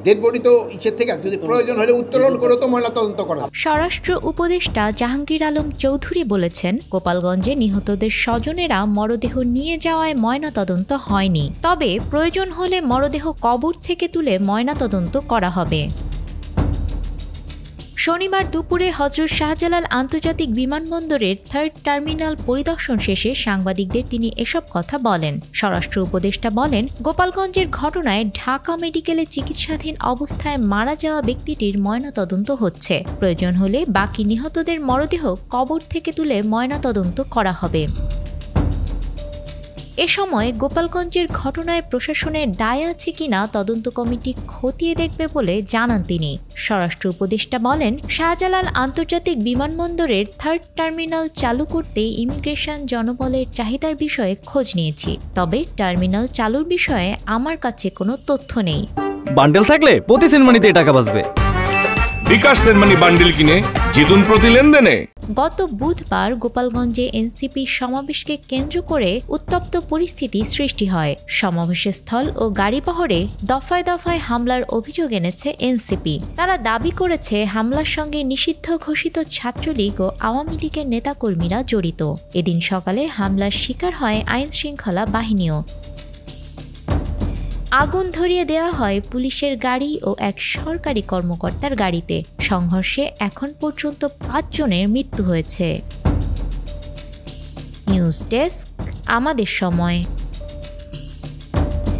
Dead body তো ইচ্ছের থেকে যদি প্রয়োজন হলে উত্তোলন করে তো ময়নাতদন্ত করা। স্বরাষ্ট্র উপদেষ্টা জাহাঙ্গীর আলম চৌধুরী বলেছেন, গোপালগঞ্জে নিহতদের স্বজনেরা মরদেহ নিয়ে যাওয়ায় ময়নাতদন্ত হয়নি, তবে প্রয়োজন হলে মরদেহ কবর থেকে তুলে ময়নাতদন্ত করা হবে। শনিবার দুপুরে হযরত শাহজালাল আন্তর্জাতিক বিমানবন্দরের 3rd টার্মিনাল পরিদর্শন শেষে সাংবাদিকদের তিনি এসব কথা বলেন। স্বরাষ্ট্র উপদেষ্টা বলেন, গোপালগঞ্জের ঘটনায় ঢাকা মেডিকেলে চিকিৎসাধীন অবস্থায় মারা যাওয়া ব্যক্তিটির ময়নাতদন্ত হচ্ছে। প্রয়োজন হলে বাকি নিহতদের মরদেহ কবর থেকে তুলে ময়নাতদন্ত করা হবে। এ সময় গোপালগঞ্জের ঘটনায় প্রশাসনের দায় আছে কিনা তদন্ত কমিটি খতিয়ে দেখবে বলে জানান তিনি। স্বরাষ্ট্র উপদেষ্টা বলেন, শাহজালাল আন্তর্জাতিক বিমানবন্দরের 3rd টার্মিনাল চালু করতে ইমিগ্রেশন জনবলের চাহিদার বিষয়ে খোঁজ নিয়েছি, তবে টার্মিনাল চালুর বিষয়ে আমার কাছে কোনো তথ্য নেই। বান্ডেল থাকলে প্রতি সেনমানিতে টাকা বাঁচবে। বিকাশ সেনমানি বান্ডেল কিনে জিতুন প্রতি লেনদেনে। গত বুধবার গোপালগঞ্জে এনসিপি সমাবেশকে কেন্দ্র করে উত্তপ্ত পরিস্থিতি সৃষ্টি হয়। সমাবেশের স্থল ও গাড়িবহরে দফায় দফায় হামলার অভিযোগ এনেছে এনসিপি। তারা দাবি করেছে হামলার সঙ্গে নিষিদ্ধ ঘোষিত ছাত্রলীগ ও আওয়ামী লীগের নেতাকর্মীরা জড়িত। এদিন সকালে হামলার শিকার হয় আইন শৃঙ্খলা বাহিনীও। আগুন ধরিয়ে দেওয়া হয় পুলিশের গাড়ি ও এক সরকারি কর্মকর্তার গাড়িতে। সংঘর্ষে এখন পর্যন্ত 5 জনের মৃত্যু হয়েছে। নিউজ ডেস্ক, আমাদের সময়।